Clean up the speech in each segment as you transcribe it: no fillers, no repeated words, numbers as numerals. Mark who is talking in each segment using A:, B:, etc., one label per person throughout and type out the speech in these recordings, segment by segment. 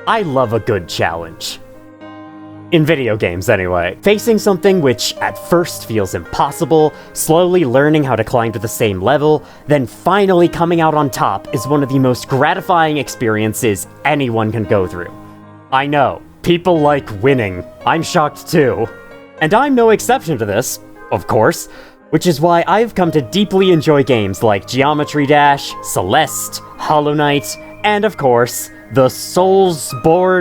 A: I love a good challenge. In video games, anyway. Facing something which at first feels impossible, slowly learning how to climb to the same level, then finally coming out on top is one of the most gratifying experiences anyone can go through. I know, people like winning. I'm shocked too. And I'm no exception to this, of course, which is why I've come to deeply enjoy games like Geometry Dash, Celeste, Hollow Knight, and of course, the SoulsBorne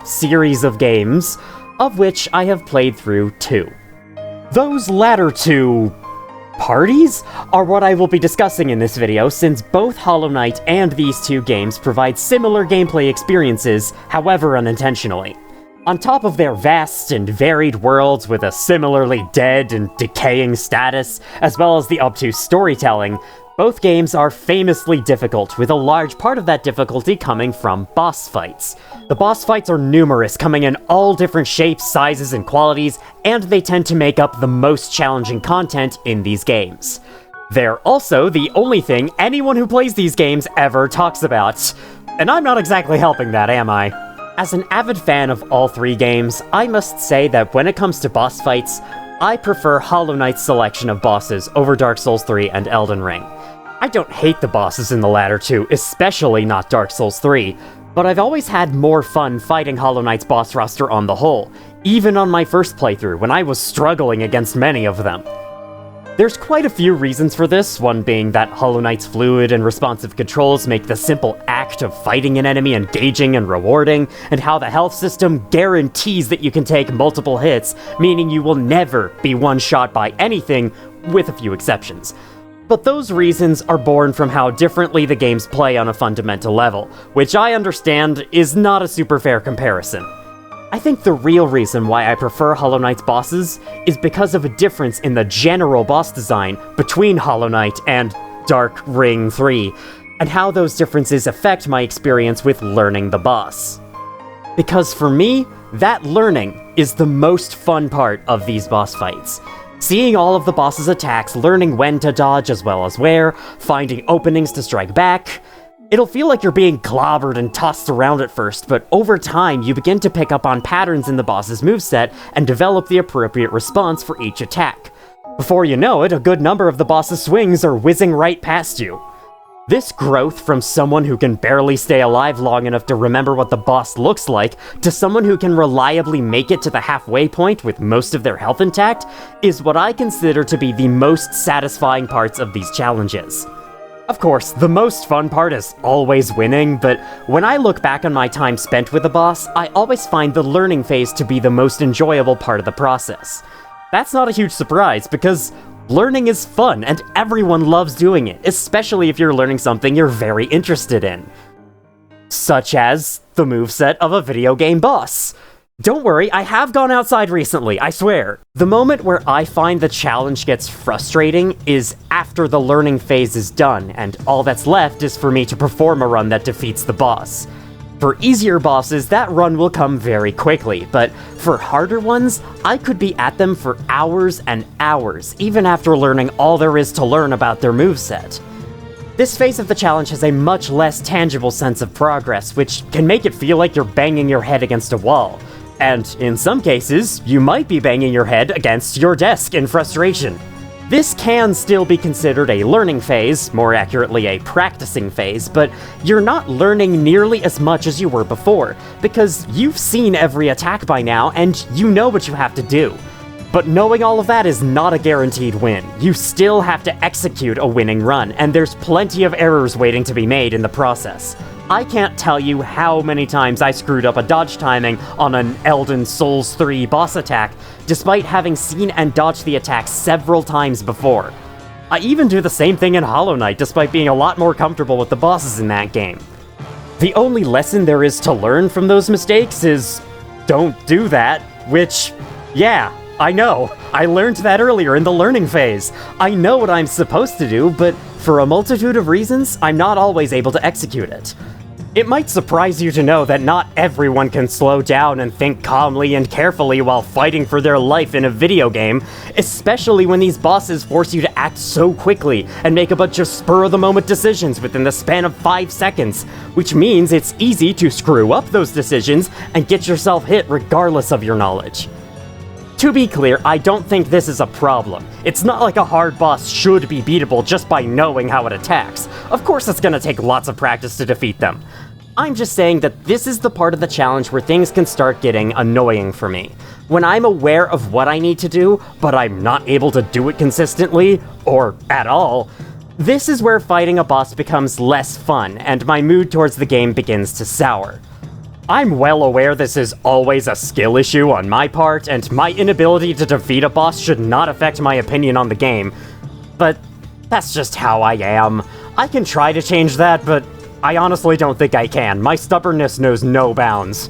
A: series of games, of which I have played through 2. Those latter 2 parties are what I will be discussing in this video, since both Hollow Knight and these 2 games provide similar gameplay experiences, however unintentionally. On top of their vast and varied worlds with a similarly dead and decaying status, as well as the obtuse storytelling, both games are famously difficult, with a large part of that difficulty coming from boss fights. The boss fights are numerous, coming in all different shapes, sizes, and qualities, and they tend to make up the most challenging content in these games. They're also the only thing anyone who plays these games ever talks about. And I'm not exactly helping that, am I? As an avid fan of all 3 games, I must say that when it comes to boss fights, I prefer Hollow Knight's selection of bosses over Dark Souls 3 and Elden Ring. I don't hate the bosses in the latter 2, especially not Dark Souls 3, but I've always had more fun fighting Hollow Knight's boss roster on the whole, even on my first playthrough when I was struggling against many of them. There's quite a few reasons for this, one being that Hollow Knight's fluid and responsive controls make the simple act of fighting an enemy engaging and rewarding, and how the health system guarantees that you can take multiple hits, meaning you will never be one-shot by anything, with a few exceptions. But those reasons are born from how differently the games play on a fundamental level, which I understand is not a super fair comparison. I think the real reason why I prefer Hollow Knight's bosses is because of a difference in the general boss design between Hollow Knight and Dark Ring 3, and how those differences affect my experience with learning the boss. Because for me, that learning is the most fun part of these boss fights. Seeing all of the boss's attacks, learning when to dodge as well as where, finding openings to strike back. It'll feel like you're being clobbered and tossed around at first, but over time you begin to pick up on patterns in the boss's moveset and develop the appropriate response for each attack. Before you know it, a good number of the boss's swings are whizzing right past you. This growth from someone who can barely stay alive long enough to remember what the boss looks like, to someone who can reliably make it to the halfway point with most of their health intact, is what I consider to be the most satisfying parts of these challenges. Of course, the most fun part is always winning, but when I look back on my time spent with a boss, I always find the learning phase to be the most enjoyable part of the process. That's not a huge surprise, because learning is fun, and everyone loves doing it, especially if you're learning something you're very interested in. Such as the moveset of a video game boss. Don't worry, I have gone outside recently, I swear. The moment where I find the challenge gets frustrating is after the learning phase is done, and all that's left is for me to perform a run that defeats the boss. For easier bosses, that run will come very quickly, but for harder ones, I could be at them for hours and hours, even after learning all there is to learn about their moveset. This phase of the challenge has a much less tangible sense of progress, which can make it feel like you're banging your head against a wall. And in some cases, you might be banging your head against your desk in frustration. This can still be considered a learning phase, more accurately a practicing phase, but you're not learning nearly as much as you were before, because you've seen every attack by now and you know what you have to do. But knowing all of that is not a guaranteed win. You still have to execute a winning run, and there's plenty of errors waiting to be made in the process. I can't tell you how many times I screwed up a dodge timing on an Elden Souls 3 boss attack, despite having seen and dodged the attack several times before. I even do the same thing in Hollow Knight, despite being a lot more comfortable with the bosses in that game. The only lesson there is to learn from those mistakes is don't do that, which, yeah, I know. I learned that earlier in the learning phase. I know what I'm supposed to do, but for a multitude of reasons, I'm not always able to execute it. It might surprise you to know that not everyone can slow down and think calmly and carefully while fighting for their life in a video game, especially when these bosses force you to act so quickly and make a bunch of spur-of-the-moment decisions within the span of 5 seconds, which means it's easy to screw up those decisions and get yourself hit regardless of your knowledge. To be clear, I don't think this is a problem. It's not like a hard boss should be beatable just by knowing how it attacks. Of course it's gonna take lots of practice to defeat them. I'm just saying that this is the part of the challenge where things can start getting annoying for me. When I'm aware of what I need to do, but I'm not able to do it consistently, or at all, this is where fighting a boss becomes less fun, and my mood towards the game begins to sour. I'm well aware this is always a skill issue on my part, and my inability to defeat a boss should not affect my opinion on the game, but that's just how I am. I can try to change that, but I honestly don't think I can. My stubbornness knows no bounds.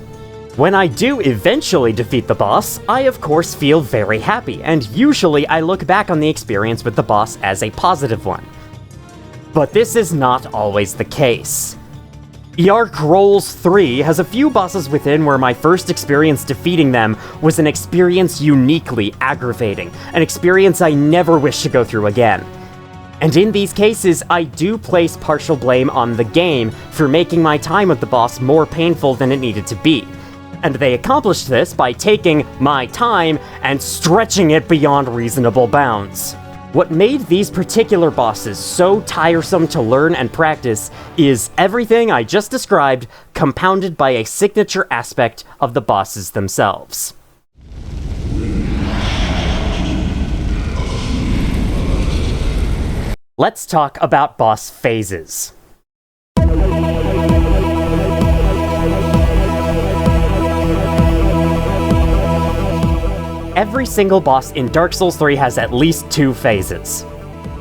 A: When I do eventually defeat the boss, I of course feel very happy, and usually I look back on the experience with the boss as a positive one. But this is not always the case. Yark Rolls 3 has a few bosses within where my first experience defeating them was an experience uniquely aggravating, an experience I never wish to go through again. And in these cases, I do place partial blame on the game for making my time with the boss more painful than it needed to be. And they accomplished this by taking my time and stretching it beyond reasonable bounds. What made these particular bosses so tiresome to learn and practice is everything I just described, compounded by a signature aspect of the bosses themselves. Let's talk about boss phases. Every single boss in Dark Souls 3 has at least 2 phases.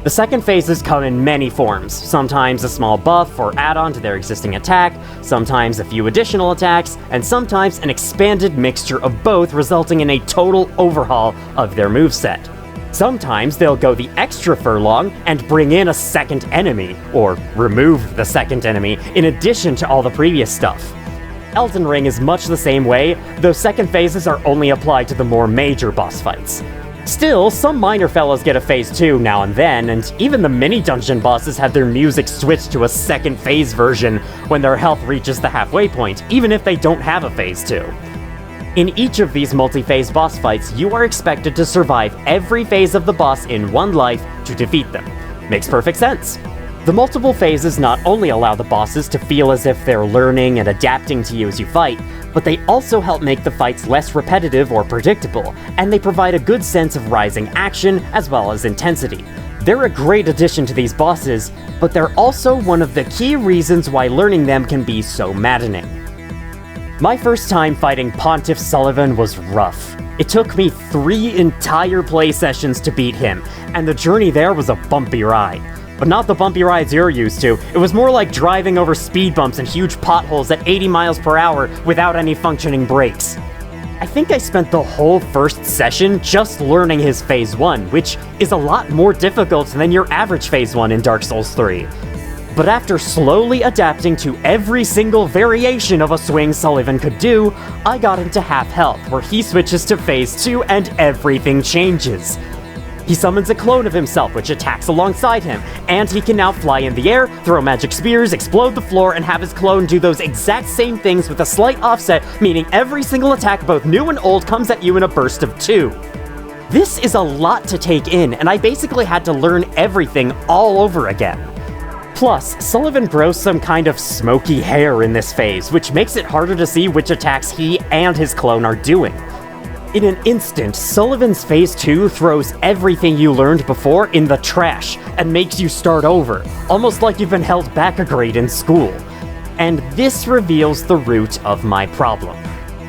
A: The second phases come in many forms, sometimes a small buff or add-on to their existing attack, sometimes a few additional attacks, and sometimes an expanded mixture of both, resulting in a total overhaul of their moveset. Sometimes they'll go the extra furlong and bring in a second enemy, or remove the second enemy, in addition to all the previous stuff. Elden Ring is much the same way, though second phases are only applied to the more major boss fights. Still, some minor fellows get a phase 2 now and then, and even the mini-dungeon bosses have their music switched to a second phase version when their health reaches the halfway point, even if they don't have a phase 2. In each of these multi-phase boss fights, you are expected to survive every phase of the boss in one life to defeat them. Makes perfect sense. The multiple phases not only allow the bosses to feel as if they're learning and adapting to you as you fight, but they also help make the fights less repetitive or predictable, and they provide a good sense of rising action as well as intensity. They're a great addition to these bosses, but they're also one of the key reasons why learning them can be so maddening. My first time fighting Pontiff Sullivan was rough. It took me 3 entire play sessions to beat him, and the journey there was a bumpy ride. But not the bumpy rides you're used to. It was more like driving over speed bumps and huge potholes at 80 miles per hour without any functioning brakes. I think I spent the whole first session just learning his phase 1, which is a lot more difficult than your average phase 1 in Dark Souls 3. But after slowly adapting to every single variation of a swing Sullivan could do, I got into half health, where he switches to phase 2 and everything changes. He summons a clone of himself, which attacks alongside him, and he can now fly in the air, throw magic spears, explode the floor, and have his clone do those exact same things with a slight offset, meaning every single attack, both new and old, comes at you in a burst of 2. This is a lot to take in, and I basically had to learn everything all over again. Plus, Sullivan grows some kind of smoky hair in this phase, which makes it harder to see which attacks he and his clone are doing. In an instant, Sullivan's Phase 2 throws everything you learned before in the trash and makes you start over, almost like you've been held back a grade in school. And this reveals the root of my problem.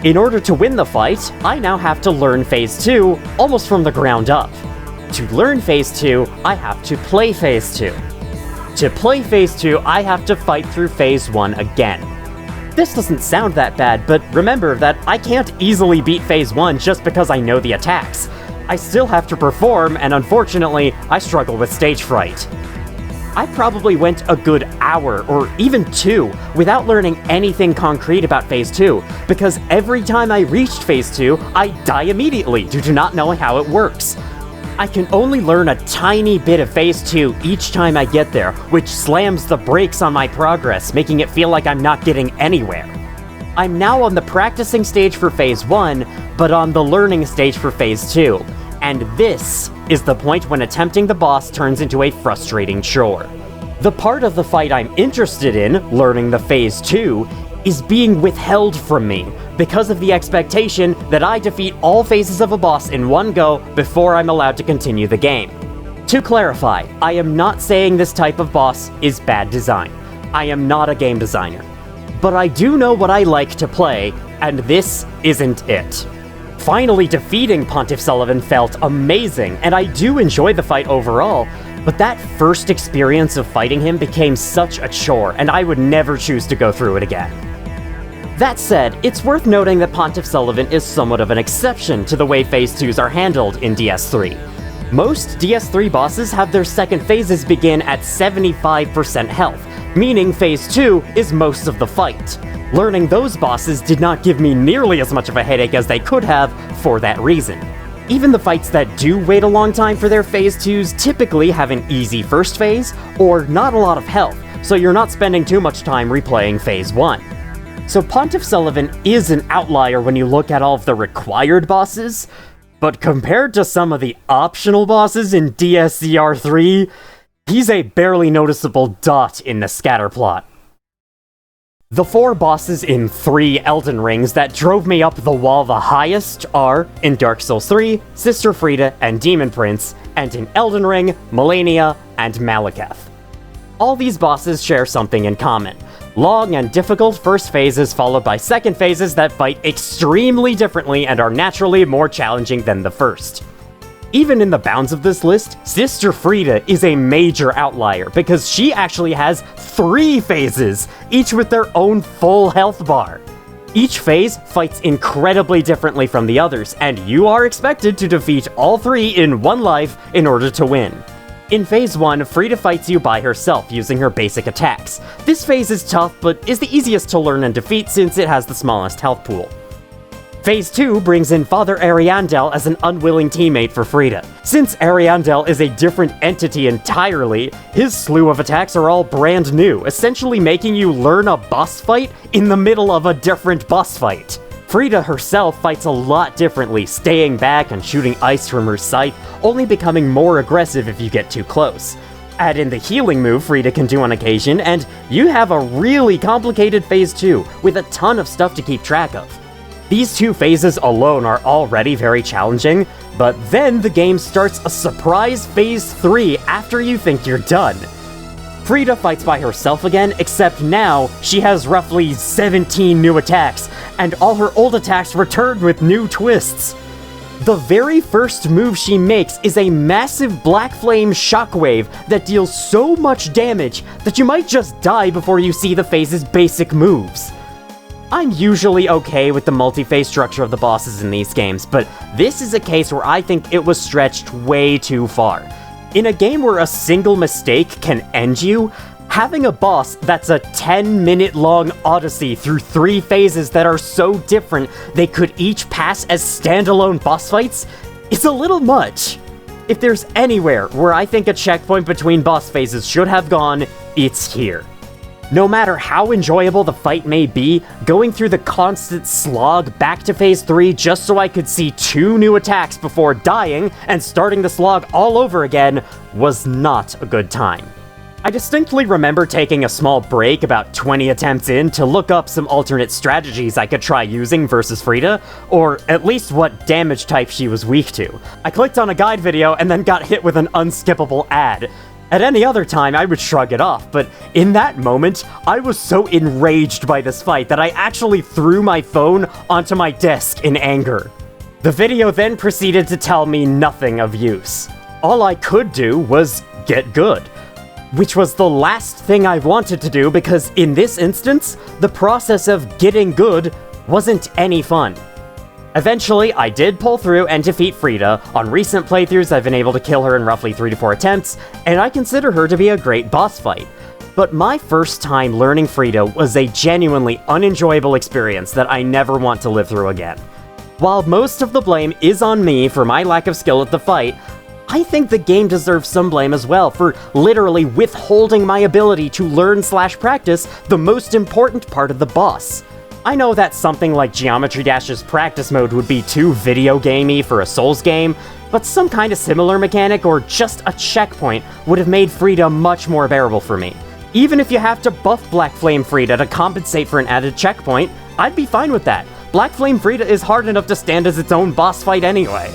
A: In order to win the fight, I now have to learn Phase 2 almost from the ground up. To learn Phase 2, I have to play Phase 2. To play Phase 2, I have to fight through Phase 1 again. This doesn't sound that bad, but remember that I can't easily beat Phase 1 just because I know the attacks. I still have to perform, and unfortunately, I struggle with stage fright. I probably went a good hour, or even 2, without learning anything concrete about Phase 2, because every time I reached Phase 2, I die immediately due to not knowing how it works. I can only learn a tiny bit of Phase 2 each time I get there, which slams the brakes on my progress, making it feel like I'm not getting anywhere. I'm now on the practicing stage for Phase 1, but on the learning stage for Phase 2. And this is the point when attempting the boss turns into a frustrating chore. The part of the fight I'm interested in, learning the Phase 2, is being withheld from me because of the expectation that I defeat all phases of a boss in one go before I'm allowed to continue the game. To clarify, I am not saying this type of boss is bad design. I am not a game designer. But I do know what I like to play, and this isn't it. Finally defeating Pontiff Sulyvahn felt amazing, and I do enjoy the fight overall, but that first experience of fighting him became such a chore, and I would never choose to go through it again. That said, it's worth noting that Pontiff Sulyvahn is somewhat of an exception to the way Phase 2s are handled in DS3. Most DS3 bosses have their second phases begin at 75% health, meaning Phase 2 is most of the fight. Learning those bosses did not give me nearly as much of a headache as they could have for that reason. Even the fights that do wait a long time for their Phase 2s typically have an easy first phase, or not a lot of health, so you're not spending too much time replaying Phase 1. So Pontiff Sulyvahn is an outlier when you look at all of the required bosses, but compared to some of the optional bosses in DSCR3, he's a barely noticeable dot in the scatterplot. The 4 bosses in 3 Elden Rings that drove me up the wall the highest are, in Dark Souls 3, Sister Frieda and Demon Prince, and in Elden Ring, Malenia and Malekith. All these bosses share something in common. Long and difficult first phases followed by second phases that fight extremely differently and are naturally more challenging than the first. Even in the bounds of this list, Sister Frieda is a major outlier because she actually has 3 phases, each with their own full health bar. Each phase fights incredibly differently from the others, and you are expected to defeat all 3 in one life in order to win. In Phase 1, Frieda fights you by herself using her basic attacks. This phase is tough, but is the easiest to learn and defeat since it has the smallest health pool. Phase 2 brings in Father Ariandel as an unwilling teammate for Frieda. Since Ariandel is a different entity entirely, his slew of attacks are all brand new, essentially making you learn a boss fight in the middle of a different boss fight. Frieda herself fights a lot differently, staying back and shooting ice from her scythe, only becoming more aggressive if you get too close. Add in the healing move Frieda can do on occasion, and you have a really complicated Phase 2, with a ton of stuff to keep track of. These 2 phases alone are already very challenging, but then the game starts a surprise Phase 3 after you think you're done. Frieda fights by herself again, except now she has roughly 17 new attacks, and all her old attacks return with new twists. The very first move she makes is a massive black flame shockwave that deals so much damage that you might just die before you see the phase's basic moves. I'm usually okay with the multi-phase structure of the bosses in these games, but this is a case where I think it was stretched way too far. In a game where a single mistake can end you, having a boss that's a 10-minute long odyssey through 3 phases that are so different they could each pass as standalone boss fights is a little much. If there's anywhere where I think a checkpoint between boss phases should have gone, it's here. No matter how enjoyable the fight may be, going through the constant slog back to Phase 3 just so I could see 2 new attacks before dying and starting the slog all over again was not a good time. I distinctly remember taking a small break about 20 attempts in to look up some alternate strategies I could try using versus Frieda, or at least what damage type she was weak to. I clicked on a guide video and then got hit with an unskippable ad. At any other time, I would shrug it off, but in that moment, I was so enraged by this fight that I actually threw my phone onto my desk in anger. The video then proceeded to tell me nothing of use. All I could do was get good, which was the last thing I wanted to do because in this instance, the process of getting good wasn't any fun. Eventually, I did pull through and defeat Frida. On recent playthroughs, I've been able to kill her in roughly 3 to 4 attempts, and I consider her to be a great boss fight. But my first time learning Frida was a genuinely unenjoyable experience that I never want to live through again. While most of the blame is on me for my lack of skill at the fight, I think the game deserves some blame as well for literally withholding my ability to learn/practice the most important part of the boss. I know that something like Geometry Dash's practice mode would be too video gamey for a Souls game, but some kind of similar mechanic or just a checkpoint would have made Frida much more bearable for me. Even if you have to buff Black Flame Frida to compensate for an added checkpoint, I'd be fine with that. Black Flame Frida is hard enough to stand as its own boss fight anyway.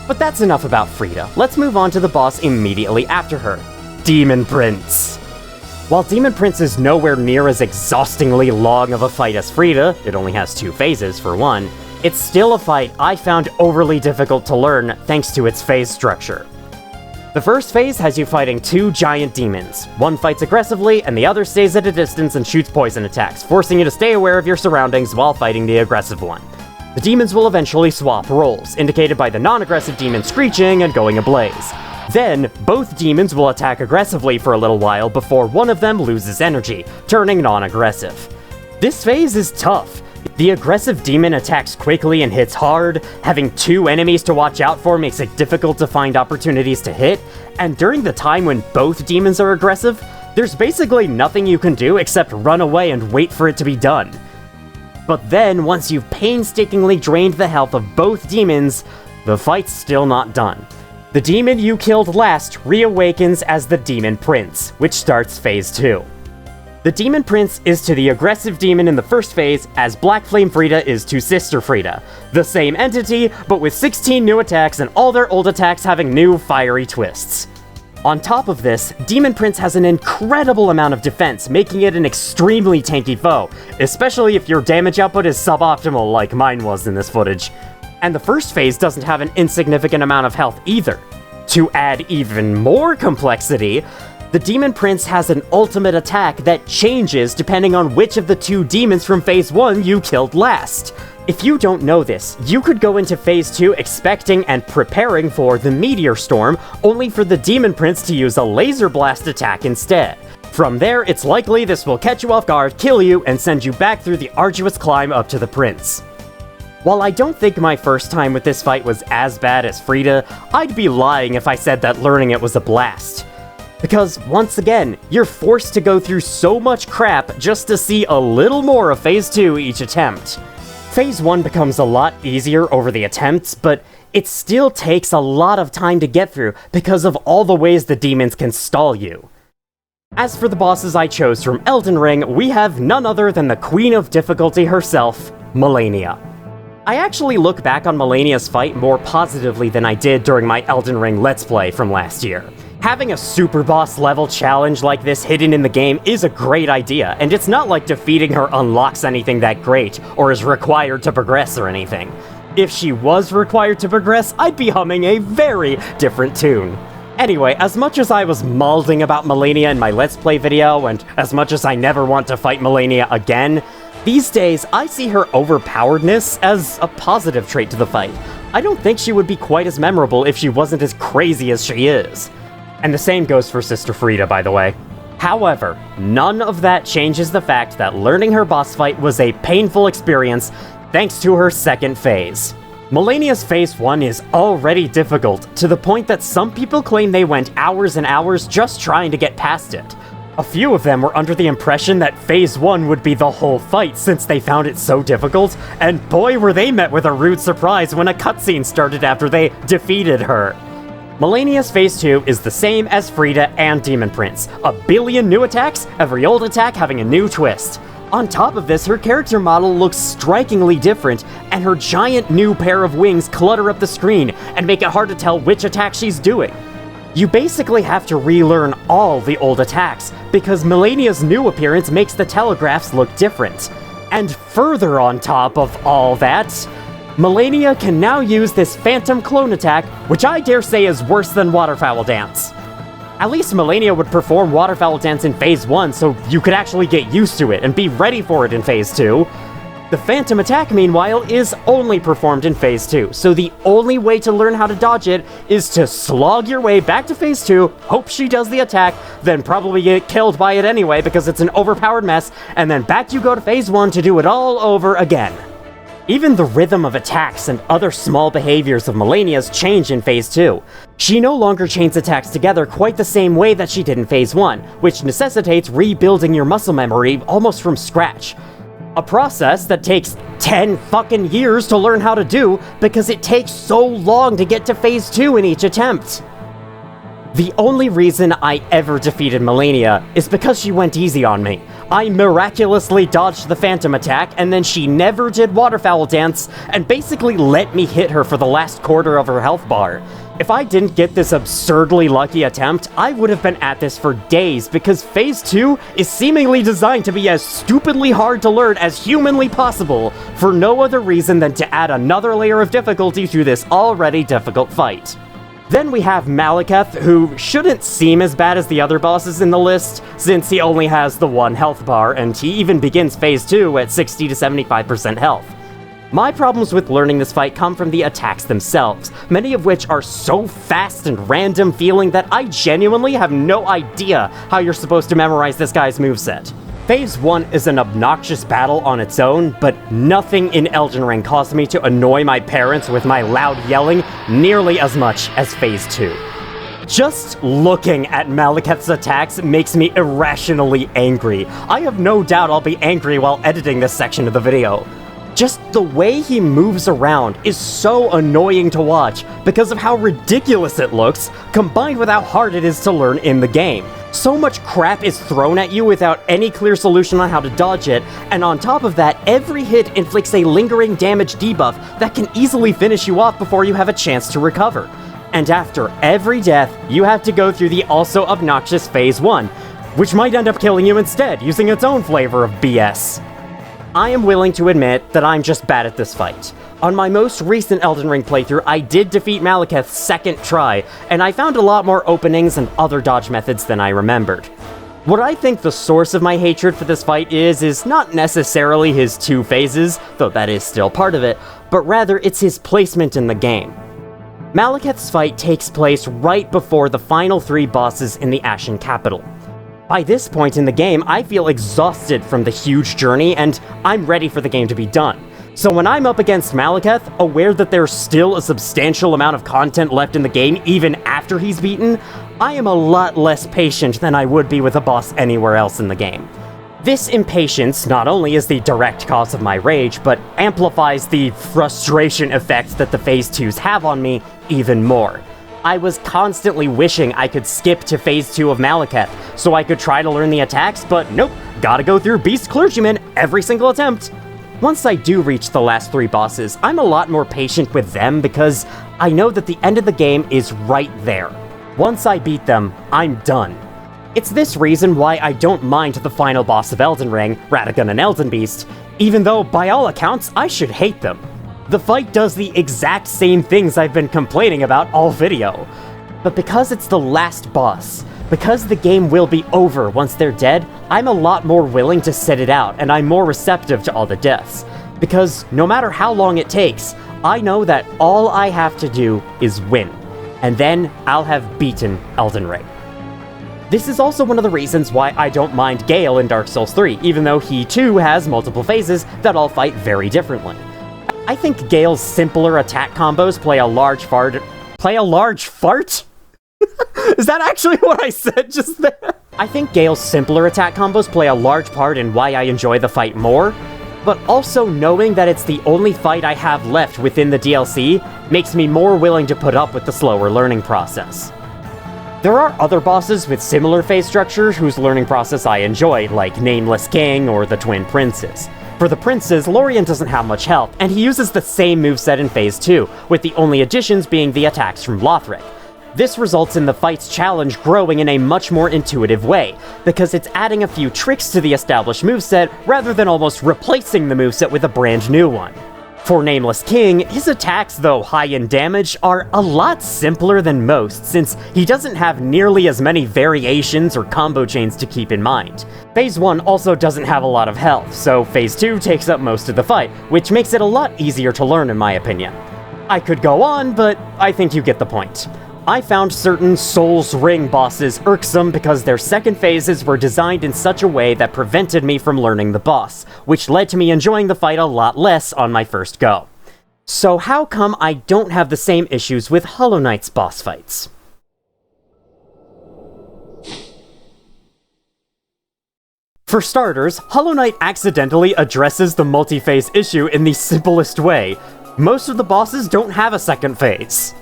A: But that's enough about Frida. Let's move on to the boss immediately after her, Demon Prince. While Demon Prince is nowhere near as exhaustingly long of a fight as Frida, it only has 2 phases for one, it's still a fight I found overly difficult to learn thanks to its phase structure. The first phase has you fighting 2 giant demons. One fights aggressively, and the other stays at a distance and shoots poison attacks, forcing you to stay aware of your surroundings while fighting the aggressive one. The demons will eventually swap roles, indicated by the non-aggressive demon screeching and going ablaze. Then, both demons will attack aggressively for a little while before one of them loses energy, turning non-aggressive. This phase is tough. The aggressive demon attacks quickly and hits hard, having 2 enemies to watch out for makes it difficult to find opportunities to hit, and during the time when both demons are aggressive, there's basically nothing you can do except run away and wait for it to be done. But then, once you've painstakingly drained the health of both demons, the fight's still not done. The demon you killed last reawakens as the Demon Prince, which starts phase 2. The Demon Prince is to the aggressive demon in the first phase, as Black Flame Frida is to Sister Frida. The same entity, but with 16 new attacks and all their old attacks having new fiery twists. On top of this, Demon Prince has an incredible amount of defense, making it an extremely tanky foe, especially if your damage output is suboptimal like mine was in this footage. And the first phase doesn't have an insignificant amount of health either. To add even more complexity, the Demon Prince has an ultimate attack that changes depending on which of the 2 demons from phase 1 you killed last. If you don't know this, you could go into phase 2 expecting and preparing for the Meteor Storm, only for the Demon Prince to use a Laser Blast attack instead. From there, it's likely this will catch you off guard, kill you, and send you back through the arduous climb up to the Prince. While I don't think my first time with this fight was as bad as Frida, I'd be lying if I said that learning it was a blast. Because, once again, you're forced to go through so much crap just to see a little more of Phase 2 each attempt. Phase 1 becomes a lot easier over the attempts, but it still takes a lot of time to get through because of all the ways the demons can stall you. As for the bosses I chose from Elden Ring, we have none other than the Queen of Difficulty herself, Malenia. I actually look back on Malenia's fight more positively than I did during my Elden Ring Let's Play from last year. Having a super boss level challenge like this hidden in the game is a great idea, and it's not like defeating her unlocks anything that great, or is required to progress or anything. If she was required to progress, I'd be humming a very different tune. Anyway, as much as I was malding about Malenia in my Let's Play video, and as much as I never want to fight Malenia again, these days I see her overpoweredness as a positive trait to the fight. I don't think she would be quite as memorable if she wasn't as crazy as she is. And the same goes for Sister Frida, by the way. However, none of that changes the fact that learning her boss fight was a painful experience thanks to her second phase. Malenia's Phase 1 is already difficult, to the point that some people claim they went hours and hours just trying to get past it. A few of them were under the impression that Phase 1 would be the whole fight since they found it so difficult, and boy were they met with a rude surprise when a cutscene started after they defeated her. Malenia's Phase 2 is the same as Frida and Demon Prince. A billion new attacks, every old attack having a new twist. On top of this, her character model looks strikingly different, and her giant new pair of wings clutter up the screen and make it hard to tell which attack she's doing. You basically have to relearn all the old attacks, because Malenia's new appearance makes the telegraphs look different. And further on top of all that, Malenia can now use this Phantom Clone attack, which I dare say is worse than Waterfowl Dance. At least Malenia would perform Waterfowl Dance in Phase 1 so you could actually get used to it and be ready for it in Phase 2. The Phantom Attack, meanwhile, is only performed in Phase 2, so the only way to learn how to dodge it is to slog your way back to Phase 2, hope she does the attack, then probably get killed by it anyway because it's an overpowered mess, and then back you go to Phase 1 to do it all over again. Even the rhythm of attacks and other small behaviors of Malenia's change in Phase 2. She no longer chains attacks together quite the same way that she did in Phase 1, which necessitates rebuilding your muscle memory almost from scratch. A process that takes 10 fucking years to learn how to do because it takes so long to get to Phase 2 in each attempt. The only reason I ever defeated Malenia is because she went easy on me. I miraculously dodged the Phantom Attack, and then she never did Waterfowl Dance, and basically let me hit her for the last quarter of her health bar. If I didn't get this absurdly lucky attempt, I would have been at this for days, because Phase 2 is seemingly designed to be as stupidly hard to learn as humanly possible, for no other reason than to add another layer of difficulty to this already difficult fight. Then we have Malekith, who shouldn't seem as bad as the other bosses in the list, since he only has the 1 health bar, and he even begins Phase 2 at 60 to 75% health. My problems with learning this fight come from the attacks themselves, many of which are so fast and random feeling that I genuinely have no idea how you're supposed to memorize this guy's moveset. Phase 1 is an obnoxious battle on its own, but nothing in Elden Ring caused me to annoy my parents with my loud yelling nearly as much as Phase 2. Just looking at Malekith's attacks makes me irrationally angry. I have no doubt I'll be angry while editing this section of the video. Just the way he moves around is so annoying to watch because of how ridiculous it looks, combined with how hard it is to learn in the game. So much crap is thrown at you without any clear solution on how to dodge it, and on top of that, every hit inflicts a lingering damage debuff that can easily finish you off before you have a chance to recover. And after every death, you have to go through the also obnoxious Phase 1, which might end up killing you instead, using its own flavor of BS. I am willing to admit that I'm just bad at this fight. On my most recent Elden Ring playthrough, I did defeat Malekith's second try, and I found a lot more openings and other dodge methods than I remembered. What I think the source of my hatred for this fight is not necessarily his 2 phases, though that is still part of it, but rather it's his placement in the game. Malekith's fight takes place right before the final 3 bosses in the Ashen Capital. By this point in the game, I feel exhausted from the huge journey, and I'm ready for the game to be done. So when I'm up against Malekith, aware that there's still a substantial amount of content left in the game even after he's beaten, I am a lot less patient than I would be with a boss anywhere else in the game. This impatience not only is the direct cause of my rage, but amplifies the frustration effects that the Phase 2s have on me even more. I was constantly wishing I could skip to Phase 2 of Malekith, so I could try to learn the attacks, but nope, gotta go through Beast Clergyman every single attempt. Once I do reach the last 3 bosses, I'm a lot more patient with them because I know that the end of the game is right there. Once I beat them, I'm done. It's this reason why I don't mind the final boss of Elden Ring, Radagon and Elden Beast, even though by all accounts I should hate them. The fight does the exact same things I've been complaining about all video. But because it's the last boss, because the game will be over once they're dead, I'm a lot more willing to sit it out, and I'm more receptive to all the deaths. Because no matter how long it takes, I know that all I have to do is win. And then I'll have beaten Elden Ring. This is also one of the reasons why I don't mind Gale in Dark Souls 3, even though he too has multiple phases that all fight very differently. I think Gale's simpler attack combos play a large fart? Is that actually what I said just there? I think Gale's simpler attack combos play a large part in why I enjoy the fight more, but also knowing that it's the only fight I have left within the DLC makes me more willing to put up with the slower learning process. There are other bosses with similar phase structures whose learning process I enjoy, like Nameless King or the Twin Princes. For the princes, Lorien doesn't have much help, and he uses the same moveset in Phase 2, with the only additions being the attacks from Lothric. This results in the fight's challenge growing in a much more intuitive way, because it's adding a few tricks to the established moveset rather than almost replacing the moveset with a brand new one. For Nameless King, his attacks, though high in damage, are a lot simpler than most, since he doesn't have nearly as many variations or combo chains to keep in mind. Phase 1 also doesn't have a lot of health, so Phase 2 takes up most of the fight, which makes it a lot easier to learn in my opinion. I could go on, but I think you get the point. I found certain SoulsRing bosses irksome because their second phases were designed in such a way that prevented me from learning the boss, which led to me enjoying the fight a lot less on my first go. So how come I don't have the same issues with Hollow Knight's boss fights? For starters, Hollow Knight accidentally addresses the multi-phase issue in the simplest way. Most of the bosses don't have a second phase.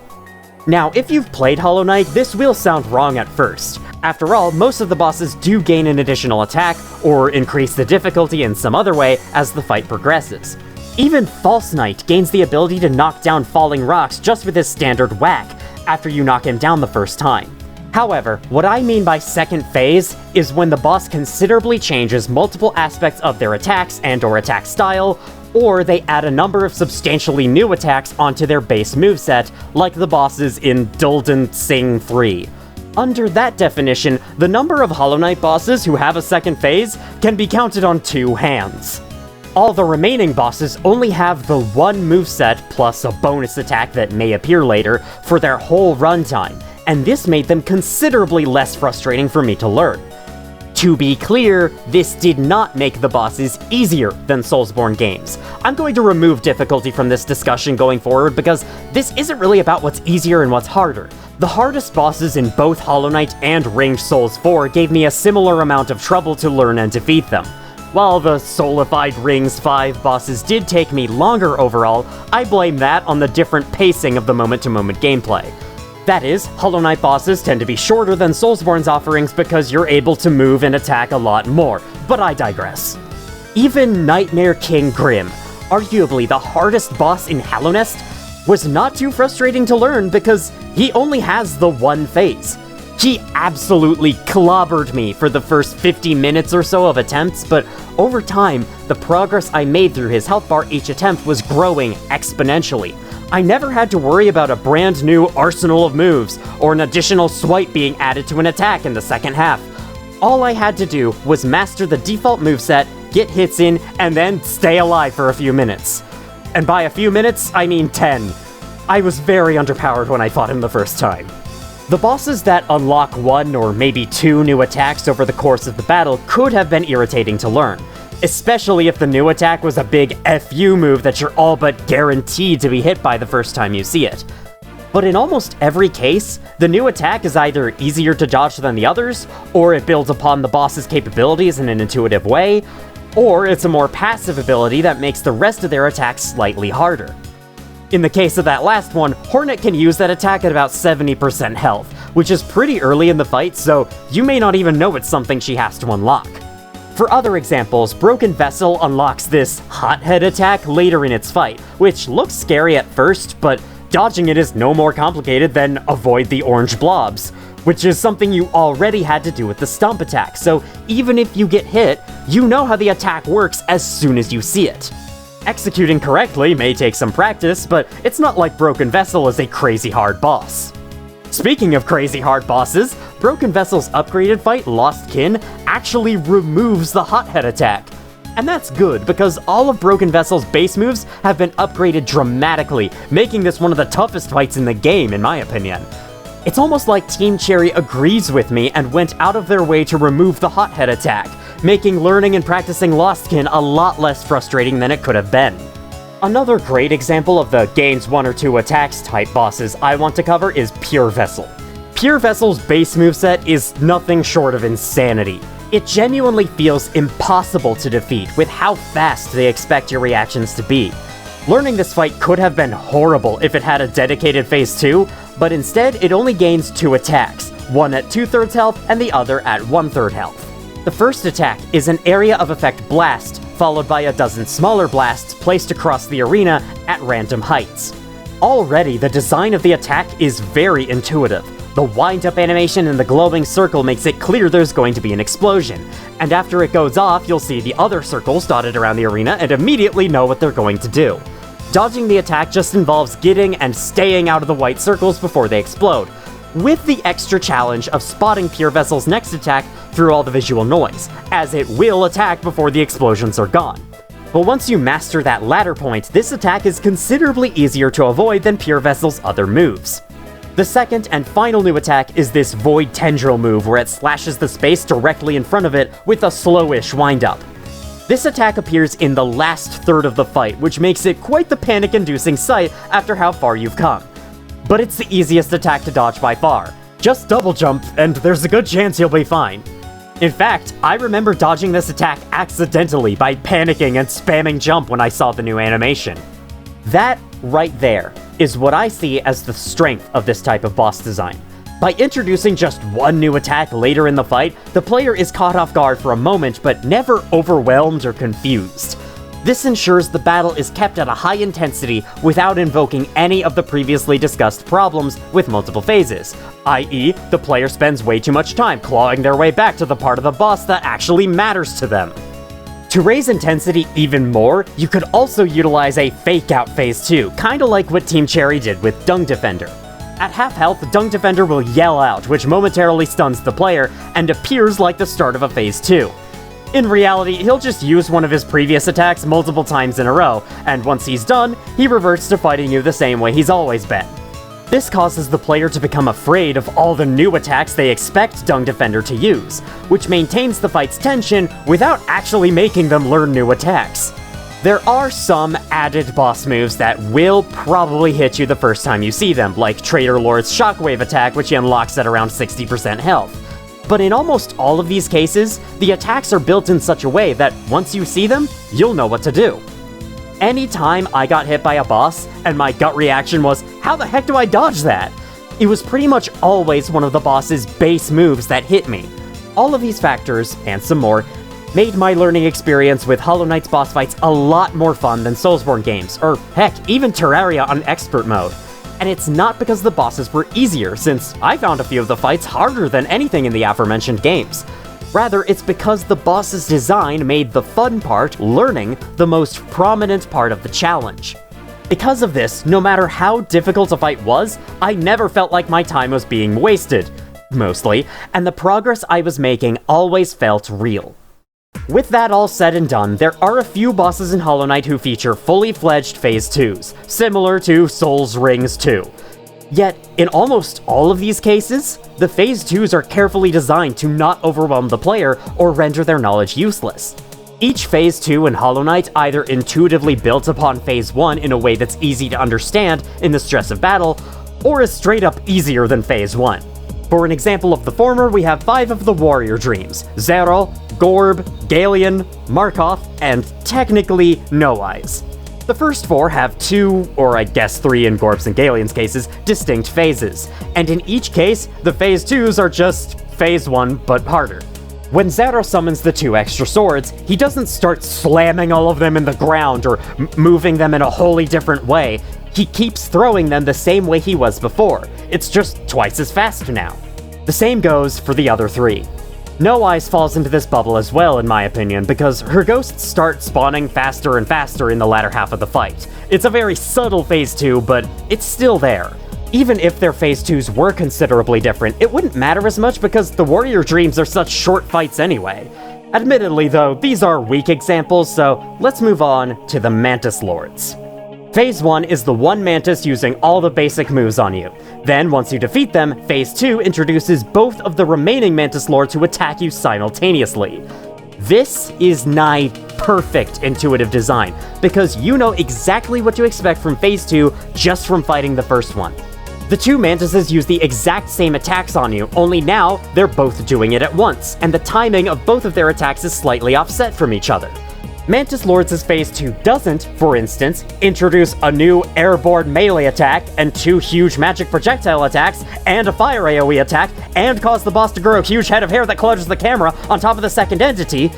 A: Now, if you've played Hollow Knight, this will sound wrong at first. After all, most of the bosses do gain an additional attack, or increase the difficulty in some other way as the fight progresses. Even False Knight gains the ability to knock down falling rocks just with his standard whack, after you knock him down the first time. However, what I mean by second phase is when the boss considerably changes multiple aspects of their attacks and/or attack style, or they add a number of substantially new attacks onto their base moveset, like the bosses in Elden Ring 3. Under that definition, the number of Hollow Knight bosses who have a second phase can be counted on 2 hands. All the remaining bosses only have the one moveset plus a bonus attack that may appear later for their whole runtime, and this made them considerably less frustrating for me to learn. To be clear, this did not make the bosses easier than SoulsBorne games. I'm going to remove difficulty from this discussion going forward because this isn't really about what's easier and what's harder. The hardest bosses in both Hollow Knight and Ringed Souls 4 gave me a similar amount of trouble to learn and defeat them. While the soulified Rings 5 bosses did take me longer overall, I blame that on the different pacing of the moment-to-moment gameplay. That is, Hollow Knight bosses tend to be shorter than Soulsborne's offerings because you're able to move and attack a lot more, but I digress. Even Nightmare King Grim, arguably the hardest boss in Hallownest, was not too frustrating to learn because he only has the one phase. He absolutely clobbered me for the first 50 minutes or so of attempts, but over time, the progress I made through his health bar each attempt was growing exponentially. I never had to worry about a brand new arsenal of moves, or an additional swipe being added to an attack in the second half. All I had to do was master the default moveset, get hits in, and then stay alive for a few minutes. And by a few minutes, I mean 10. I was very underpowered when I fought him the first time. The bosses that unlock 1 or maybe 2 new attacks over the course of the battle could have been irritating to learn, especially if the new attack was a big FU move that you're all but guaranteed to be hit by the first time you see it. But in almost every case, the new attack is either easier to dodge than the others, or it builds upon the boss's capabilities in an intuitive way, or it's a more passive ability that makes the rest of their attacks slightly harder. In the case of that last one, Hornet can use that attack at about 70% health, which is pretty early in the fight, so you may not even know it's something she has to unlock. For other examples, Broken Vessel unlocks this Hothead attack later in its fight, which looks scary at first, but dodging it is no more complicated than avoid the orange blobs, which is something you already had to do with the Stomp attack, so even if you get hit, you know how the attack works as soon as you see it. Executing correctly may take some practice, but it's not like Broken Vessel is a crazy hard boss. Speaking of crazy hard bosses, Broken Vessel's upgraded fight, Lost Kin, actually removes the Hothead attack. And that's good, because all of Broken Vessel's base moves have been upgraded dramatically, making this one of the toughest fights in the game, in my opinion. It's almost like Team Cherry agrees with me and went out of their way to remove the Hothead attack, making learning and practicing Lost Kin a lot less frustrating than it could have been. Another great example of the gains 1 or 2 attacks type bosses I want to cover is Pure Vessel. Pure Vessel's base moveset is nothing short of insanity. It genuinely feels impossible to defeat with how fast they expect your reactions to be. Learning this fight could have been horrible if it had a dedicated phase 2, but instead it only gains 2 attacks, one at 2/3 health and the other at 1/3 health. The first attack is an area of effect blast, followed by a dozen smaller blasts placed across the arena at random heights. Already, the design of the attack is very intuitive. The wind-up animation in the glowing circle makes it clear there's going to be an explosion, and after it goes off, you'll see the other circles dotted around the arena and immediately know what they're going to do. Dodging the attack just involves getting and staying out of the white circles before they explode, with the extra challenge of spotting Pure Vessel's next attack through all the visual noise, as it will attack before the explosions are gone. But once you master that latter point, this attack is considerably easier to avoid than Pure Vessel's other moves. The second and final new attack is this Void Tendril move where it slashes the space directly in front of it with a slowish wind-up. This attack appears in the last third of the fight, which makes it quite the panic-inducing sight after how far you've come. But it's the easiest attack to dodge by far. Just double jump, and there's a good chance you'll be fine. In fact, I remember dodging this attack accidentally by panicking and spamming jump when I saw the new animation. That right there is what I see as the strength of this type of boss design. By introducing just one new attack later in the fight, the player is caught off guard for a moment, but never overwhelmed or confused. This ensures the battle is kept at a high intensity without invoking any of the previously discussed problems with multiple phases, i.e., the player spends way too much time clawing their way back to the part of the boss that actually matters to them. To raise intensity even more, you could also utilize a fake-out phase 2, kinda like what Team Cherry did with Dung Defender. At half health, Dung Defender will yell out, which momentarily stuns the player, and appears like the start of a phase 2. In reality, he'll just use one of his previous attacks multiple times in a row, and once he's done, he reverts to fighting you the same way he's always been. This causes the player to become afraid of all the new attacks they expect Dung Defender to use, which maintains the fight's tension without actually making them learn new attacks. There are some added boss moves that will probably hit you the first time you see them, like Traitor Lord's Shockwave attack, which he unlocks at around 60% health. But in almost all of these cases, the attacks are built in such a way that once you see them, you'll know what to do. Anytime I got hit by a boss, and my gut reaction was, how the heck do I dodge that? It was pretty much always one of the boss's base moves that hit me. All of these factors, and some more, made my learning experience with Hollow Knight's boss fights a lot more fun than Soulsborne games, or heck, even Terraria on Expert Mode. And it's not because the bosses were easier, since I found a few of the fights harder than anything in the aforementioned games. Rather, it's because the boss's design made the fun part, learning, the most prominent part of the challenge. Because of this, no matter how difficult a fight was, I never felt like my time was being wasted, mostly, and the progress I was making always felt real. With that all said and done, there are a few bosses in Hollow Knight who feature fully fledged Phase 2s, similar to SoulsRing's 2. Yet, in almost all of these cases, the Phase 2s are carefully designed to not overwhelm the player or render their knowledge useless. Each Phase 2 in Hollow Knight either intuitively built upon Phase 1 in a way that's easy to understand in the stress of battle, or is straight up easier than Phase 1. For an example of the former, we have 5 of the Warrior Dreams: Zero, Gorb, Galeon, Markoth, and technically No Eyes. The first 4 have 2, or I guess 3 in Gorb's and Galeon's cases, distinct phases, and in each case, the Phase 2s are just Phase 1 but harder. When Zero summons the 2 extra swords, he doesn't start slamming all of them in the ground or moving them in a wholly different way. He keeps throwing them the same way he was before. It's just twice as fast now. The same goes for the other 3. No Eyes falls into this bubble as well, in my opinion, because her ghosts start spawning faster and faster in the latter half of the fight. It's a very subtle Phase 2, but it's still there. Even if their Phase 2s were considerably different, it wouldn't matter as much because the Warrior Dreams are such short fights anyway. Admittedly though, these are weak examples, so let's move on to the Mantis Lords. Phase 1 is the one Mantis using all the basic moves on you. Then, once you defeat them, Phase 2 introduces both of the remaining Mantis Lords to attack you simultaneously. This is nigh perfect intuitive design, because you know exactly what to expect from Phase 2 just from fighting the first one. The 2 Mantises use the exact same attacks on you, only now they're both doing it at once, and the timing of both of their attacks is slightly offset from each other. Mantis Lords' Phase 2 doesn't, for instance, introduce a new airborne melee attack and 2 huge magic projectile attacks and a fire AoE attack and cause the boss to grow a huge head of hair that clutches the camera on top of the second entity.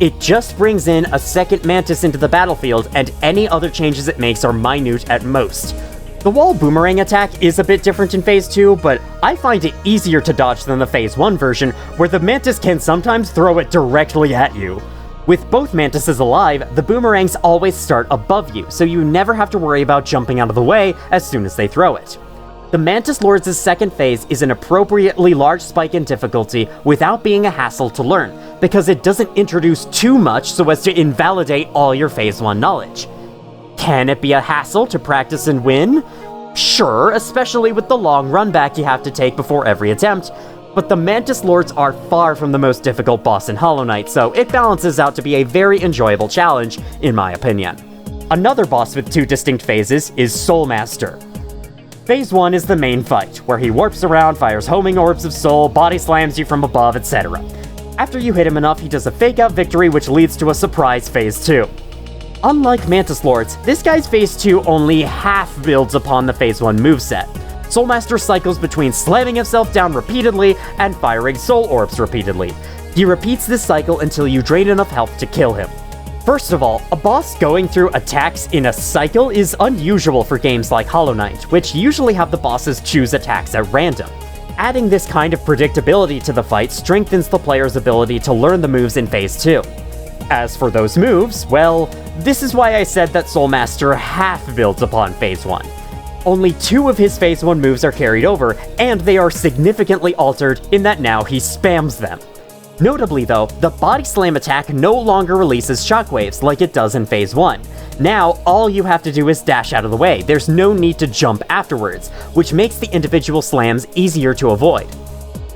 A: It just brings in a second Mantis into the battlefield, and any other changes it makes are minute at most. The wall boomerang attack is a bit different in Phase 2, but I find it easier to dodge than the Phase 1 version, where the Mantis can sometimes throw it directly at you. With both mantises alive, the boomerangs always start above you, so you never have to worry about jumping out of the way as soon as they throw it. The Mantis Lord's second phase is an appropriately large spike in difficulty without being a hassle to learn, because it doesn't introduce too much so as to invalidate all your Phase 1 knowledge. Can it be a hassle to practice and win? Sure, especially with the long run back you have to take before every attempt, but the Mantis Lords are far from the most difficult boss in Hollow Knight, so it balances out to be a very enjoyable challenge, in my opinion. Another boss with two distinct phases is Soulmaster. Phase 1 is the main fight, where he warps around, fires homing orbs of soul, body slams you from above, etc. After you hit him enough, he does a fake-out victory which leads to a surprise Phase 2. Unlike Mantis Lords, this guy's Phase 2 only half builds upon the Phase 1 moveset. Soulmaster cycles between slamming himself down repeatedly and firing soul orbs repeatedly. He repeats this cycle until you drain enough health to kill him. First of all, a boss going through attacks in a cycle is unusual for games like Hollow Knight, which usually have the bosses choose attacks at random. Adding this kind of predictability to the fight strengthens the player's ability to learn the moves in Phase 2. As for those moves, well, this is why I said that Soulmaster half builds upon Phase 1. Only 2 of his Phase 1 moves are carried over, and they are significantly altered in that now he spams them. Notably though, the body slam attack no longer releases shockwaves like it does in Phase 1. Now, all you have to do is dash out of the way, there's no need to jump afterwards, which makes the individual slams easier to avoid.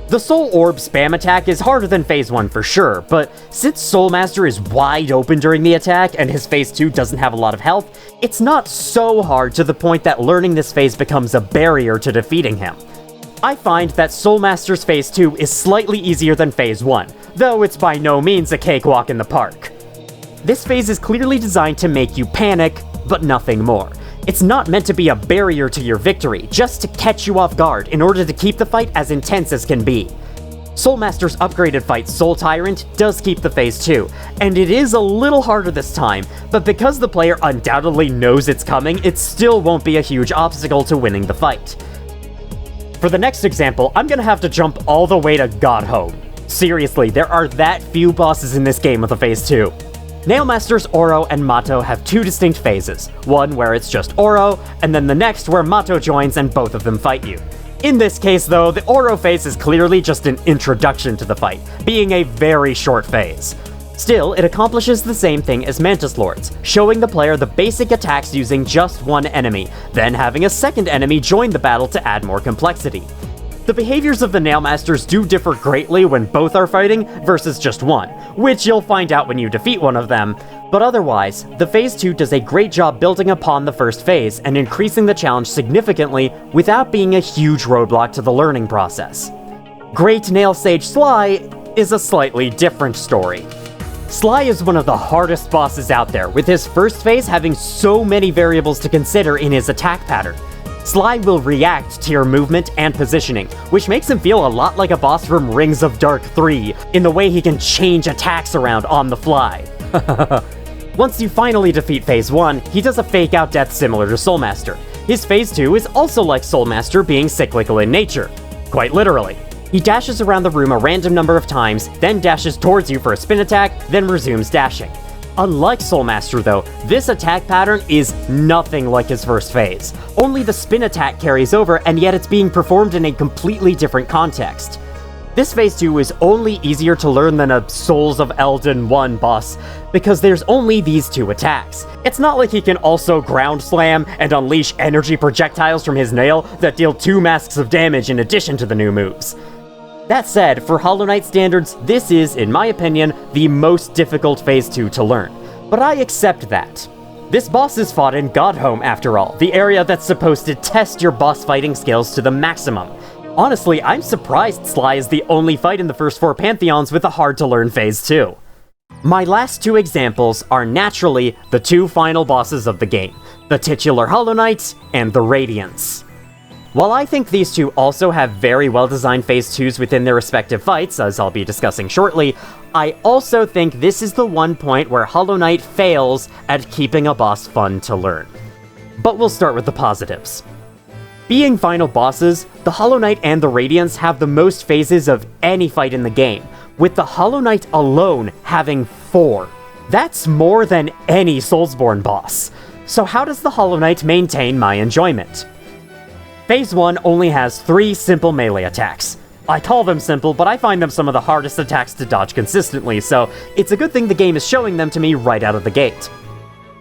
A: The Soul Orb spam attack is harder than Phase 1 for sure, but since Soulmaster is wide open during the attack and his Phase 2 doesn't have a lot of health, it's not so hard to the point that learning this phase becomes a barrier to defeating him. I find that Soulmaster's Phase 2 is slightly easier than Phase 1, though it's by no means a cakewalk in the park. This phase is clearly designed to make you panic, but nothing more. It's not meant to be a barrier to your victory, just to catch you off guard in order to keep the fight as intense as can be. Soulmaster's upgraded fight, Soul Tyrant, does keep the Phase 2, and it is a little harder this time, but because the player undoubtedly knows it's coming, it still won't be a huge obstacle to winning the fight. For the next example, I'm gonna have to jump all the way to Godhome. Seriously, there are that few bosses in this game with a Phase 2. Nailmasters Oro and Mato have 2 distinct phases, one where it's just Oro, and then the next where Mato joins and both of them fight you. In this case though, the Oro phase is clearly just an introduction to the fight, being a very short phase. Still, it accomplishes the same thing as Mantis Lords, showing the player the basic attacks using just one enemy, then having a second enemy join the battle to add more complexity. The behaviors of the Nailmasters do differ greatly when both are fighting versus just one, which you'll find out when you defeat one of them, but otherwise, the Phase 2 does a great job building upon the first phase and increasing the challenge significantly without being a huge roadblock to the learning process. Great Nail Sage Sly is a slightly different story. Sly is one of the hardest bosses out there, with his first phase having so many variables to consider in his attack pattern. Sly will react to your movement and positioning, which makes him feel a lot like a boss from Rings of Dark 3, in the way he can change attacks around on the fly. Once you finally defeat Phase 1, he does a fake-out death similar to Soulmaster. His Phase 2 is also like Soulmaster, being cyclical in nature. Quite literally. He dashes around the room a random number of times, then dashes towards you for a spin attack, then resumes dashing. Unlike Soulmaster though, this attack pattern is nothing like his first phase. Only the spin attack carries over, and yet it's being performed in a completely different context. This Phase 2 is only easier to learn than a Souls of Elden 1 boss, because there's only these 2 attacks. It's not like he can also ground slam and unleash energy projectiles from his nail that deal 2 masks of damage in addition to the new moves. That said, for Hollow Knight standards, this is, in my opinion, the most difficult Phase 2 to learn. But I accept that. This boss is fought in Godhome, after all, the area that's supposed to test your boss fighting skills to the maximum. Honestly, I'm surprised Sly is the only fight in the first 4 Pantheons with a hard-to-learn Phase 2. My last 2 examples are naturally the 2 final bosses of the game, the titular Hollow Knight and the Radiance. While I think these 2 also have very well-designed Phase 2s within their respective fights, as I'll be discussing shortly, I also think this is the one point where Hollow Knight fails at keeping a boss fun to learn. But we'll start with the positives. Being final bosses, the Hollow Knight and the Radiance have the most phases of any fight in the game, with the Hollow Knight alone having 4. That's more than any SoulsBorne boss. So how does the Hollow Knight maintain my enjoyment? Phase 1 only has 3 simple melee attacks. I call them simple, but I find them some of the hardest attacks to dodge consistently, so it's a good thing the game is showing them to me right out of the gate.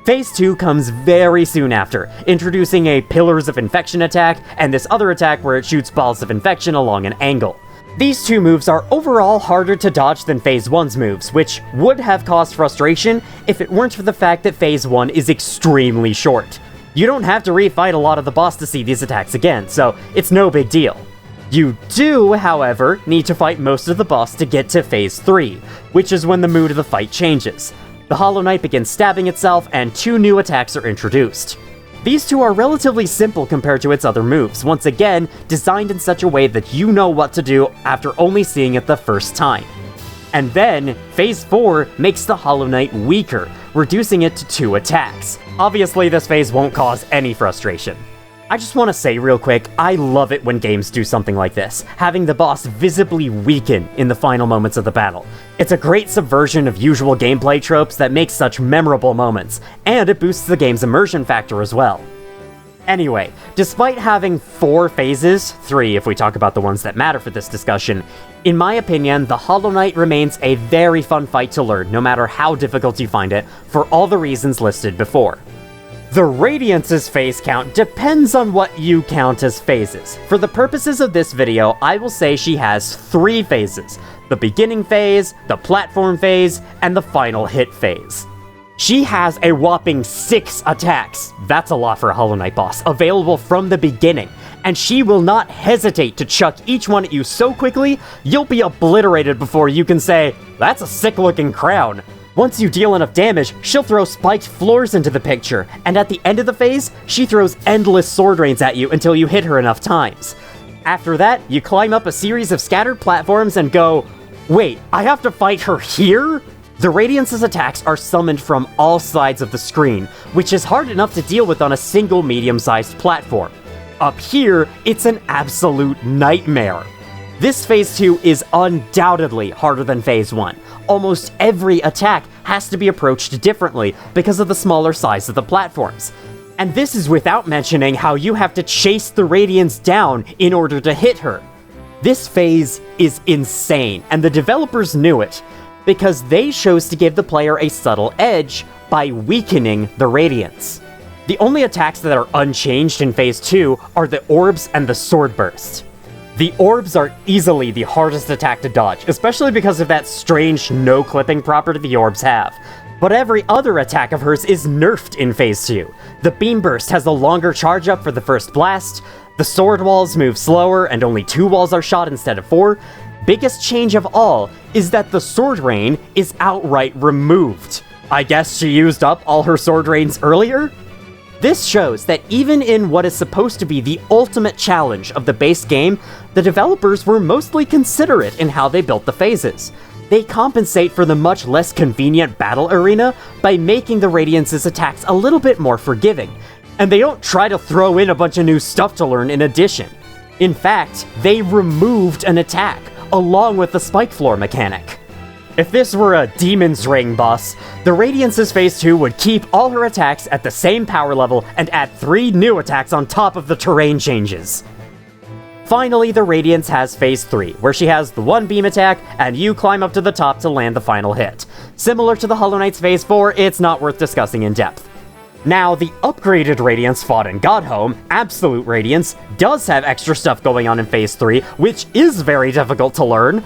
A: Phase 2 comes very soon after, introducing a Pillars of Infection attack, and this other attack where it shoots balls of infection along an angle. These 2 moves are overall harder to dodge than Phase 1's moves, which would have caused frustration if it weren't for the fact that Phase 1 is extremely short. You don't have to refight a lot of the boss to see these attacks again, so it's no big deal. You do, however, need to fight most of the boss to get to Phase 3, which is when the mood of the fight changes. The Hollow Knight begins stabbing itself, and 2 new attacks are introduced. These 2 are relatively simple compared to its other moves, once again, designed in such a way that you know what to do after only seeing it the first time. And then, Phase 4 makes the Hollow Knight weaker, reducing it to 2 attacks. Obviously, this phase won't cause any frustration. I just want to say real quick, I love it when games do something like this, having the boss visibly weaken in the final moments of the battle. It's a great subversion of usual gameplay tropes that makes such memorable moments, and it boosts the game's immersion factor as well. Anyway, despite having 4 phases, 3 if we talk about the ones that matter for this discussion, in my opinion, the Hollow Knight remains a very fun fight to learn no matter how difficult you find it, for all the reasons listed before. The Radiance's phase count depends on what you count as phases. For the purposes of this video, I will say she has 3 phases: the beginning phase, the platform phase, and the final hit phase. She has a whopping 6 attacks, that's a lot for a Hollow Knight boss, available from the beginning, and she will not hesitate to chuck each one at you so quickly, you'll be obliterated before you can say, "That's a sick-looking crown." Once you deal enough damage, she'll throw spiked floors into the picture, and at the end of the phase, she throws endless sword rains at you until you hit her enough times. After that, you climb up a series of scattered platforms and go, "Wait, I have to fight her here?" The Radiance's attacks are summoned from all sides of the screen, which is hard enough to deal with on a single medium-sized platform. Up here, it's an absolute nightmare. This Phase 2 is undoubtedly harder than Phase 1. Almost every attack has to be approached differently because of the smaller size of the platforms. And this is without mentioning how you have to chase the Radiance down in order to hit her. This phase is insane, and the developers knew it, because they chose to give the player a subtle edge by weakening the Radiance. The only attacks that are unchanged in Phase 2 are the Orbs and the Sword Burst. The Orbs are easily the hardest attack to dodge, especially because of that strange no-clipping property the Orbs have. But every other attack of hers is nerfed in Phase 2. The Beam Burst has a longer charge up for the first blast, the Sword Walls move slower and only 2 walls are shot instead of 4. Biggest change of all is that the Sword Rain is outright removed. I guess she used up all her Sword Rains earlier? This shows that even in what is supposed to be the ultimate challenge of the base game, the developers were mostly considerate in how they built the phases. They compensate for the much less convenient battle arena by making the Radiance's attacks a little bit more forgiving, and they don't try to throw in a bunch of new stuff to learn in addition. In fact, they removed an attack, along with the spike floor mechanic. If this were a Demon's Ring boss, the Radiance's Phase 2 would keep all her attacks at the same power level and add 3 new attacks on top of the terrain changes. Finally, the Radiance has Phase 3, where she has the 1 beam attack, and you climb up to the top to land the final hit. Similar to the Hollow Knight's Phase 4, it's not worth discussing in depth. Now, the upgraded Radiance fought in Godhome, Absolute Radiance, does have extra stuff going on in Phase 3, which is very difficult to learn.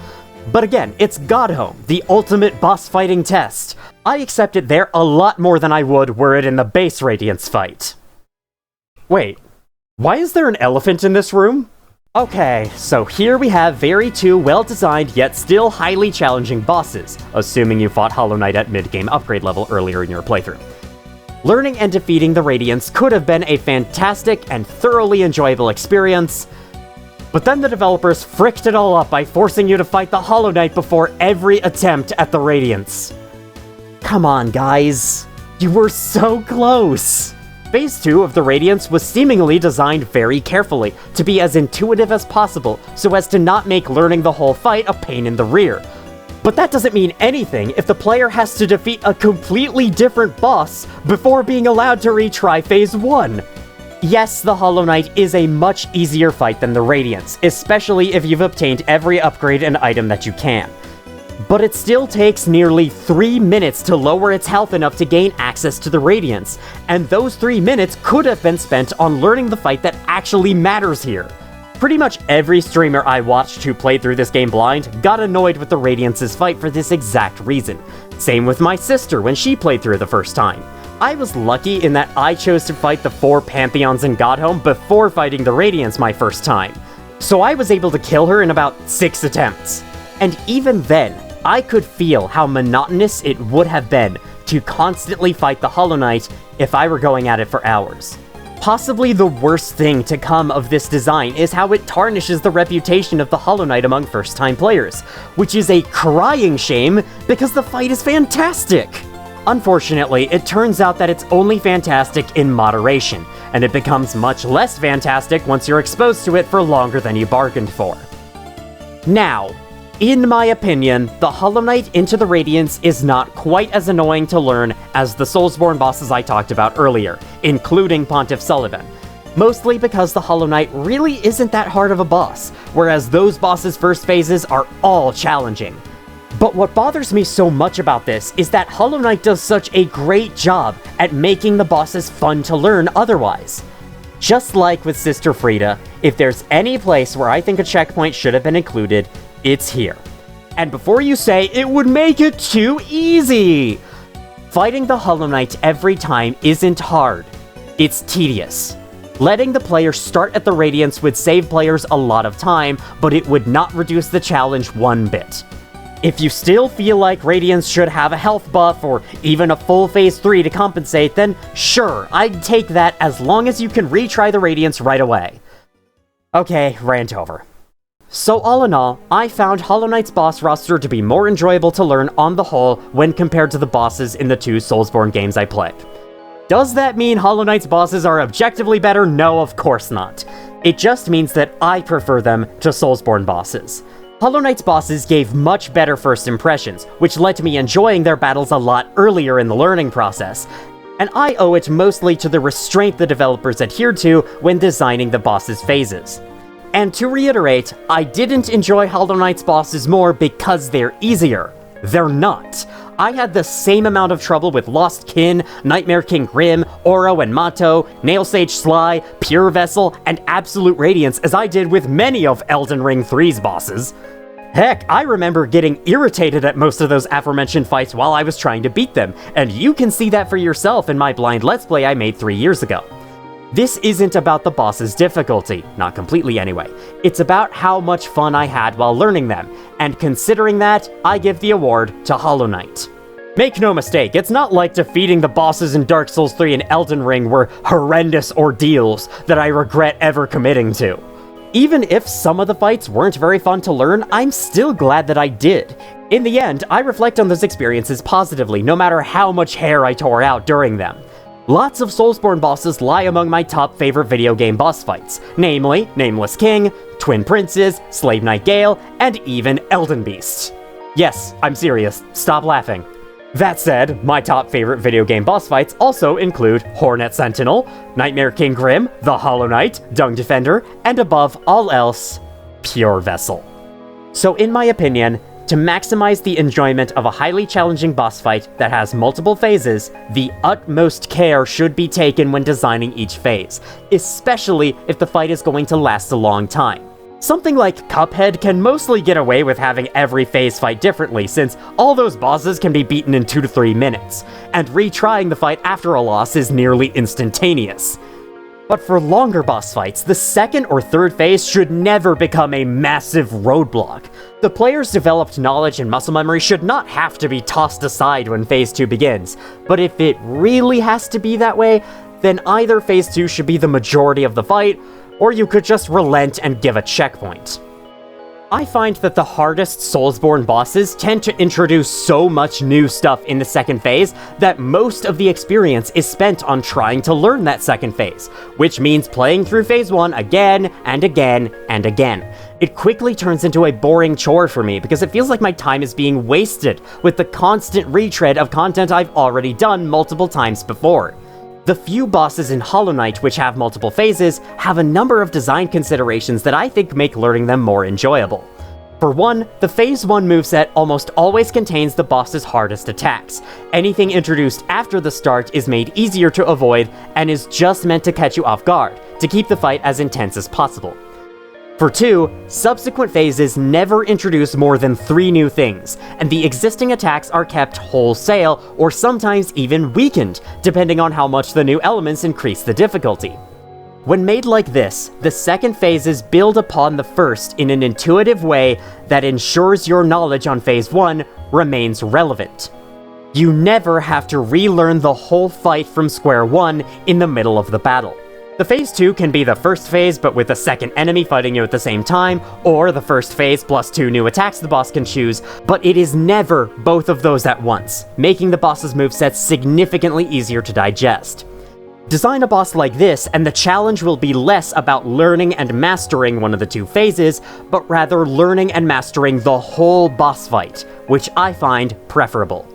A: But again, it's Godhome, the ultimate boss fighting test. I accept it there a lot more than I would were it in the base Radiance fight. Wait, why is there an elephant in this room? Okay, so here we have very 2 well-designed yet still highly challenging bosses, assuming you fought Hollow Knight at mid-game upgrade level earlier in your playthrough. Learning and defeating the Radiance could have been a fantastic and thoroughly enjoyable experience, but then the developers fricked it all up by forcing you to fight the Hollow Knight before every attempt at the Radiance. Come on, guys. You were so close! Phase 2 of the Radiance was seemingly designed very carefully to be as intuitive as possible so as to not make learning the whole fight a pain in the rear. But that doesn't mean anything if the player has to defeat a completely different boss before being allowed to retry Phase 1. Yes, the Hollow Knight is a much easier fight than the Radiance, especially if you've obtained every upgrade and item that you can. But it still takes nearly 3 minutes to lower its health enough to gain access to the Radiance, and those 3 minutes could have been spent on learning the fight that actually matters here. Pretty much every streamer I watched who played through this game blind got annoyed with the Radiance's fight for this exact reason. Same with my sister when she played through the first time. I was lucky in that I chose to fight the 4 Pantheons in Godhome before fighting the Radiance my first time, so I was able to kill her in about 6 attempts. And even then, I could feel how monotonous it would have been to constantly fight the Hollow Knight if I were going at it for hours. Possibly the worst thing to come of this design is how it tarnishes the reputation of the Hollow Knight among first-time players, which is a crying shame because the fight is fantastic! Unfortunately, it turns out that it's only fantastic in moderation, and it becomes much less fantastic once you're exposed to it for longer than you bargained for. Now, in my opinion, the Hollow Knight Into the Radiance is not quite as annoying to learn as the SoulsBorne bosses I talked about earlier, including Pontiff Sullivan. Mostly because the Hollow Knight really isn't that hard of a boss, whereas those bosses' first phases are all challenging. But what bothers me so much about this is that Hollow Knight does such a great job at making the bosses fun to learn otherwise. Just like with Sister Frieda, if there's any place where I think a checkpoint should have been included, it's here. And before you say, it would make it too easy! Fighting the Hollow Knight every time isn't hard. It's tedious. Letting the player start at the Radiance would save players a lot of time, but it would not reduce the challenge one bit. If you still feel like Radiance should have a health buff or even a full Phase 3 to compensate, then sure, I'd take that as long as you can retry the Radiance right away. Okay, rant over. So all in all, I found Hollow Knight's boss roster to be more enjoyable to learn on the whole when compared to the bosses in the 2 SoulsBorne games I played. Does that mean Hollow Knight's bosses are objectively better? No, of course not. It just means that I prefer them to SoulsBorne bosses. Hollow Knight's bosses gave much better first impressions, which led to me enjoying their battles a lot earlier in the learning process, and I owe it mostly to the restraint the developers adhered to when designing the boss's phases. And to reiterate, I didn't enjoy Hollow Knight's bosses more because they're easier. They're not. I had the same amount of trouble with Lost Kin, Nightmare King Grim, Oro and Mato, Nailsage Sly, Pure Vessel, and Absolute Radiance as I did with many of Elden Ring 3's bosses. Heck, I remember getting irritated at most of those aforementioned fights while I was trying to beat them, and you can see that for yourself in my blind Let's Play I made 3 years ago. This isn't about the boss's difficulty, not completely anyway. It's about how much fun I had while learning them, and considering that, I give the award to Hollow Knight. Make no mistake, it's not like defeating the bosses in Dark Souls 3 and Elden Ring were horrendous ordeals that I regret ever committing to. Even if some of the fights weren't very fun to learn, I'm still glad that I did. In the end, I reflect on those experiences positively, no matter how much hair I tore out during them. Lots of SoulsBorne bosses lie among my top favorite video game boss fights, namely Nameless King, Twin Princes, Slave Knight Gale, and even Elden Beast. Yes, I'm serious, stop laughing. That said, my top favorite video game boss fights also include Hornet Sentinel, Nightmare King Grim, the Hollow Knight, Dung Defender, and above all else, Pure Vessel. So in my opinion, to maximize the enjoyment of a highly challenging boss fight that has multiple phases, the utmost care should be taken when designing each phase, especially if the fight is going to last a long time. Something like Cuphead can mostly get away with having every phase fight differently, since all those bosses can be beaten in 2 to 3 minutes, and retrying the fight after a loss is nearly instantaneous. But for longer boss fights, the second or third phase should never become a massive roadblock. The player's developed knowledge and muscle memory should not have to be tossed aside when Phase 2 begins, but if it really has to be that way, then either Phase 2 should be the majority of the fight, or you could just relent and give a checkpoint. I find that the hardest SoulsBorne bosses tend to introduce so much new stuff in the second phase that most of the experience is spent on trying to learn that second phase, which means playing through Phase 1 again and again and again. It quickly turns into a boring chore for me because it feels like my time is being wasted with the constant retread of content I've already done multiple times before. The few bosses in Hollow Knight which have multiple phases have a number of design considerations that I think make learning them more enjoyable. For one, the Phase 1 moveset almost always contains the boss's hardest attacks. Anything introduced after the start is made easier to avoid and is just meant to catch you off guard, to keep the fight as intense as possible. For 2, subsequent phases never introduce more than 3 new things, and the existing attacks are kept wholesale or sometimes even weakened, depending on how much the new elements increase the difficulty. When made like this, the second phases build upon the first in an intuitive way that ensures your knowledge on Phase 1 remains relevant. You never have to relearn the whole fight from square one in the middle of the battle. The Phase 2 can be the first phase but with a second enemy fighting you at the same time, or the first phase plus 2 new attacks the boss can choose, but it is never both of those at once, making the boss's movesets significantly easier to digest. Design a boss like this, and the challenge will be less about learning and mastering one of the 2 phases, but rather learning and mastering the whole boss fight, which I find preferable.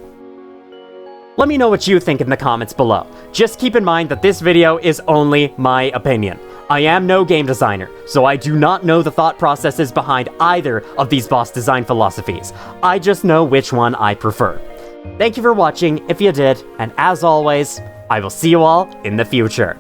A: Let me know what you think in the comments below. Just keep in mind that this video is only my opinion. I am no game designer, so I do not know the thought processes behind either of these boss design philosophies. I just know which one I prefer. Thank you for watching if you did, and as always, I will see you all in the future.